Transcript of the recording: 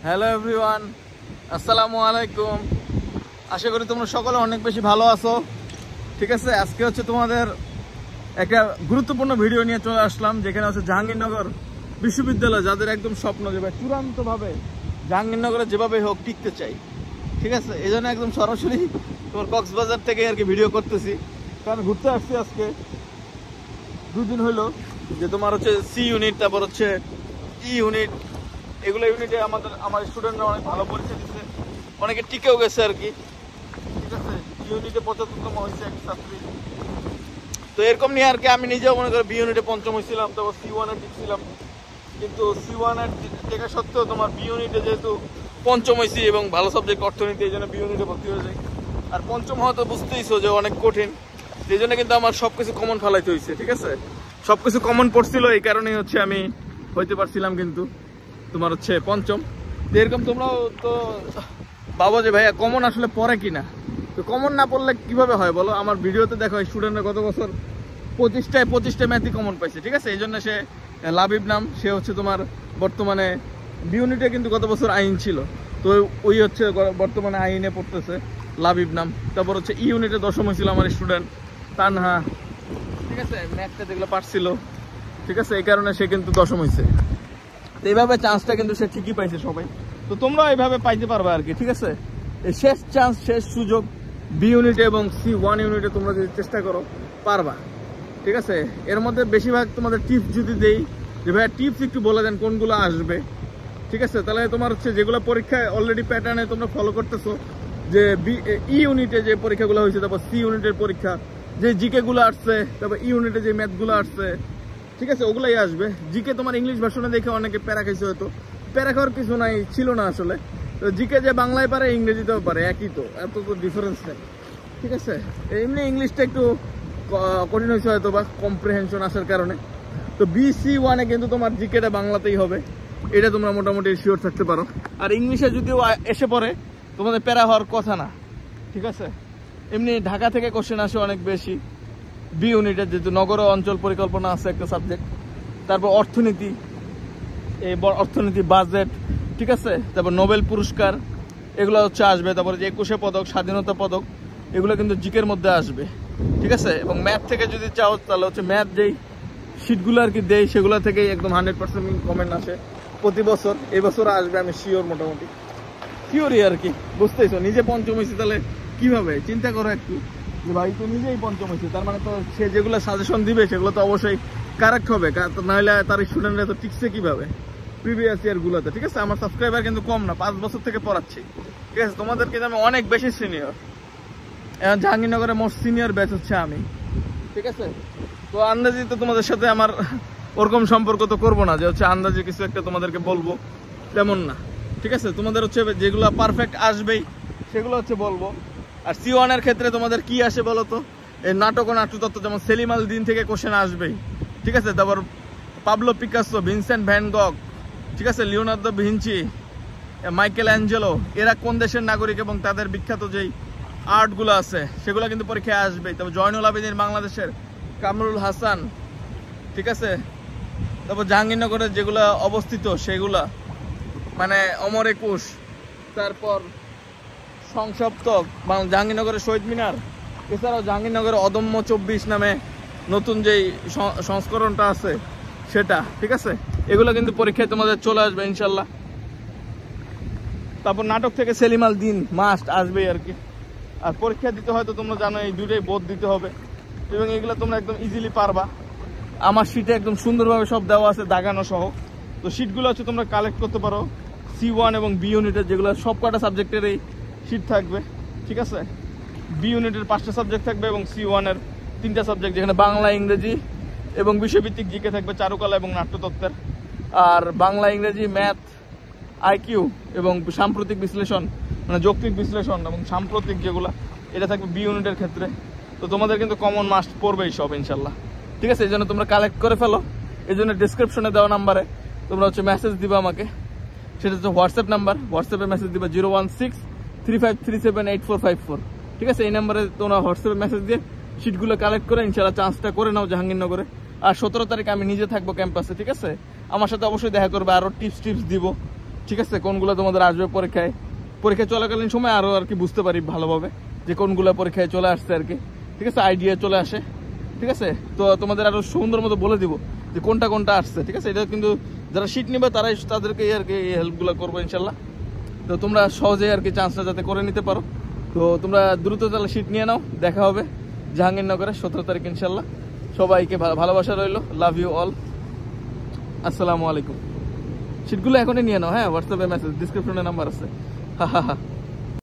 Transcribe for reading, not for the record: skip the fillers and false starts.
Hello everyone, আসসালামু আলাইকুম। আশা করি তোমরা সকলে অনেক বেশি ভালো আছো। ঠিক আছে, আজকে হচ্ছে তোমাদের একটা গুরুত্বপূর্ণ ভিডিও নিয়ে চলে আসলাম, যেখানে হচ্ছে জাহাঙ্গীরনগর বিশ্ববিদ্যালয় যাদের একদম স্বপ্ন যে ভাই চূড়ান্তভাবে জাহাঙ্গীরনগরে যেভাবে হোক টিকতে চাই। ঠিক আছে, এই জন্য একদম সরাসরি তোমার কক্সবাজার থেকে আর কি ভিডিও করতেছি, কারণ ঘুরতে আসছি আজকে 2 দিন হইলো। যে তোমার হচ্ছে সি ইউনিট, তারপর হচ্ছে ই ইউনিট, এগুলো ইউনিটে আমার স্টুডেন্টরা অনেক ভালো পরিচয় দিচ্ছে, অনেকে টিকেও গেছে আর কি। ঠিক আছে, ইউনিটে 75তম হয়েছে এক ছাত্রী। তো এরকম নিয়ে আর কি আমি নিজেও মনে করি বি ইউনিটে 5ম হয়েছিলাম, তারপর C1-এ টিকছিলাম, কিন্তু C1-এর টেকা সত্ত্বেও তোমার বি ইউনিটে যেহেতু 5ম হয়েছি এবং ভালো সাবজেক্ট অর্থনীতি, এই জন্য বি ইউনিটে ভর্তি হয়ে যায়। আর 5ম হয়তো বুঝতেইছো যে অনেক কঠিন, সেই জন্য কিন্তু আমার সবকিছু কমন ফেলাইতে হয়েছে। ঠিক আছে, সবকিছু কমন পড়ছিল, এই কারণেই হচ্ছে আমি হইতে পারছিলাম কিন্তু তোমার হচ্ছে 5ম। এরকম তোমরাও তো ভাবো যে ভাইয়া কমন আসলে পড়ে কিনা, তো কমন না পড়লে কিভাবে হয় বলো? আমার ভিডিওতে দেখো স্টুডেন্টরা গত বছর 25টায় ম্যাথই কমন পাইছে। ঠিক আছে, এই জন্য সে লাবিব নাম, সে হচ্ছে তোমার বর্তমানে বি ইউনিটে কিন্তু গত বছর আইন ছিল, তো ওই হচ্ছে বর্তমানে আইনে পড়তেছে, লাবিব নাম। তারপর হচ্ছে ই ইউনিটে 10ম হয়েছিল আমার স্টুডেন্ট তানহা। ঠিক আছে, ম্যাথটা যেগুলো পারছিল, ঠিক আছে, এই কারণে সে কিন্তু 10ম হয়েছে। তো এইভাবে চান্সটা কিন্তু সে ঠিকই পাইছে সবাই, তো তোমরাও এইভাবে পাইতে পারবে আর কি। ঠিক আছে, এই শেষ চান্স, শেষ সুযোগ বি ইউনিটে এবং C1 ইউনিটে তোমরা যদি চেষ্টা করো পারবা। ঠিক আছে, এর মধ্যে বেশিরভাগ তোমাদের টিপস যদি দেই, যে ভাইয়া টিপস একটু বলে দেন কোনগুলো আসবে। ঠিক আছে, তাহলে তোমার হচ্ছে যেগুলো পরীক্ষায় অলরেডি প্যাটার্নে তোমরা ফলো করতেছো, যে ই ইউনিটে যে পরীক্ষাগুলো হয়েছে, তারপর সি ইউনিটের পরীক্ষা যে জিকে গুলো আসছে, তারপর ই ইউনিটে যে ম্যাথগুলো আসছে, ঠিক আছে, ওগুলাই আসবে। জিকে তোমার ইংলিশ ভার্সনে দেখে অনেকে প্যারা খাইছে, হয়তো প্যারা খাওয়ার কিছু নাই, ছিল না আসলে। তো জিকে যে বাংলায় পারে ইংরেজিতেও পারে, একই তো, এত তো ডিফারেন্স নেই। ঠিক আছে, এমনি ইংলিশটা একটু কঠিন হয়েছে হয়তো বা কম্প্রিহেনশন আসার কারণে। তো BC1-এ কিন্তু তোমার জিকেটা বাংলাতেই হবে, এটা তোমরা মোটামুটি শিওর থাকতে পারো। আর ইংলিশে যদিও এসে পড়ে, তোমাদের প্যারা হওয়ার কথা না। ঠিক আছে, এমনি ঢাকা থেকে কোশ্চেন আসে অনেক বেশি বি ইউনিটের, যেহেতু নগর অঞ্চল পরিকল্পনা আছে একটা সাবজেক্ট, তারপর অর্থনীতি, এই অর্থনীতি, বাজেট, ঠিক আছে, তারপর নোবেল পুরস্কার, এগুলো হচ্ছে আসবে। তারপরে যে 21শে পদক, স্বাধীনতা পদক, এগুলো কিন্তু জিকের মধ্যে আসবে। ঠিক আছে, এবং ম্যাথ থেকে যদি চাও তাহলে হচ্ছে ম্যাথ যেই শিটগুলো আর কি দেয়, সেগুলো থেকেই একদম 100% কমেন্ট আসে প্রতি বছর। এই বছর আসবে, আমি শিওর, মোটামুটি শিওরই আর কি। বুঝতেইছো, নিজে 5ম হয়েছে, তাহলে কিভাবে চিন্তা করো একটু, যে ভাই তো নিজেই 5ম হয়েছে, তার মানে তো সে যেগুলো সাজেশন দিবে সেগুলো তো অবশ্যই কারেক্ট হবে, নাহলে তার স্টুডেন্টরা তো টিকছে কিভাবে প্রিভিয়াস ইয়ার গুলোতে। ঠিক আছে, আমার সাবস্ক্রাইবার কিন্তু কম না, 5 বছর থেকে পড়াচ্ছি। ঠিক আছে, তোমাদেরকে আমি অনেক বেশি সিনিয়র, এখন জাহাঙ্গীরনগরের মোস্ট সিনিয়র ব্যাচ হচ্ছে আমি। ঠিক আছে, তো আন্দাজি তো তোমাদের সাথে আমার ওরকম সম্পর্ক তো করবো না যে হচ্ছে আন্দাজি কিছু একটা তোমাদেরকে বলবো, তেমন না। ঠিক আছে, তোমাদের হচ্ছে যেগুলো পারফেক্ট আসবেই সেগুলো হচ্ছে বলবো। আর C1-এর ক্ষেত্রে তোমাদের কি আসে বলো তো? এই নাটক ও নাট্যতত্ত্ব, যেমন সেলিম আল দিন থেকে কোশ্চেন আসবেই। ঠিক আছে, তারপর পাবলো পিকাসো, ভিনসেন্ট ভ্যান গগ, ঠিক আছে, লিওনার্দো ভিঞ্চি, মাইকেল অ্যাঞ্জেলো, এরা কোন দেশের নাগরিক এবং তাদের বিখ্যাত যেই আর্টগুলো আছে সেগুলো কিন্তু পরীক্ষায় আসবেই। তারপর জয়নুল আবেদিন বাংলাদেশের, কামরুল হাসান, ঠিক আছে, তারপর জাহাঙ্গীরনগরের যেগুলো অবস্থিত সেগুলা, মানে অমর একুশ, তারপর সংসপ্তক, জাহাঙ্গীরনগরের শহীদ মিনার, এছাড়াও জাহাঙ্গীরনগরের অদম্য 24 নামে নতুন যেই সংস্করণটা আছে সেটা। ঠিক আছে, এগুলো কিন্তু পরীক্ষায় তোমাদের চলে আসবে ইনশাল্লাহ। তারপর নাটক থেকে সেলিম আল দিন মাস্ট আসবেই আর কি। আর পরীক্ষা দিতে হয়তো তোমরা জানো এই দুটোই বোধ দিতে হবে, এবং এগুলো তোমরা একদম ইজিলি পারবা। আমার শিটে একদম সুন্দরভাবে সব দেওয়া আছে, দাগানো সহ। তো শিটগুলো হচ্ছে তোমরা কালেক্ট করতে পারো C1 এবং বি ইউনিটের, যেগুলো সব কটা সাবজেক্টের এই শিট থাকবে। ঠিক আছে, বি ইউনিটের 5টা সাবজেক্ট থাকবে এবং C1-এর 3টা সাবজেক্ট, যেখানে বাংলা, ইংরেজি এবং বিষয়ভিত্তিক জিকে থাকবে, চারুকলা এবং নাট্যতত্ত্বের। আর বাংলা, ইংরেজি, ম্যাথ, IQ এবং সাম্প্রতিক বিশ্লেষণ, মানে যৌক্তিক বিশ্লেষণ এবং সাম্প্রতিক যেগুলো, এটা থাকবে বি ইউনিটের ক্ষেত্রে। তো তোমাদের কিন্তু কমন মাস্ট পড়বেই সব ইনশাল্লাহ। ঠিক আছে, এই জন্য তোমরা কালেক্ট করে ফেলো। এই জন্য ডিসক্রিপশনে দেওয়া নাম্বারে তোমরা হচ্ছে মেসেজ দিবা আমাকে, সেটা হচ্ছে হোয়াটসঅ্যাপ নাম্বার। হোয়াটসঅ্যাপে মেসেজ দিবা 01635378454। ঠিক আছে, এই নাম্বারে তোমরা হোয়াটসঅ্যাপে মেসেজ দিয়ে শিটগুলো কালেক্ট করে ইনশাল্লাহ চান্সটা করে নাও জাহাঙ্গীরনগরে। আর 17 তারিখ আমি নিজে থাকবো ক্যাম্পাসে। ঠিক আছে, আমার সাথে অবশ্যই দেখা করবে, আরও টিপস দিব। ঠিক আছে, কোনগুলো তোমাদের আসবে পরীক্ষায় চলাকালীন সময় আরো আর কি বুঝতে পারি ভালোভাবে যে কোনগুলো পরীক্ষায় চলে আসছে আর কি। ঠিক আছে, আইডিয়া চলে আসে। ঠিক আছে, তো তোমাদের আরো সুন্দর মতো বলে দিব যে কোনটা কোনটা আসছে। ঠিক আছে, এটা কিন্তু যারা শিট নিবে তাদেরকে আর কি হেল্পগুলো করবো ইনশাল্লাহ। তো তোমরা সহজেই আর কি চান্সটা যাতে করে নিতে পারো। তো তোমরা দ্রুত তাহলে শিট নিয়ে নাও। দেখা হবে জাহাঙ্গীরনগরে 17 তারিখ ইনশাল্লাহ। সবাইকে ভালোবাসা রইলো। Love you all. আসসালামু আলাইকুম। শিটগুলো এখনই নিয়ে নাও, হ্যাঁ, হোয়াটসঅ্যাপে মেসেজ, ডিসক্রিপশনে নাম্বার আছে। হা হা হা।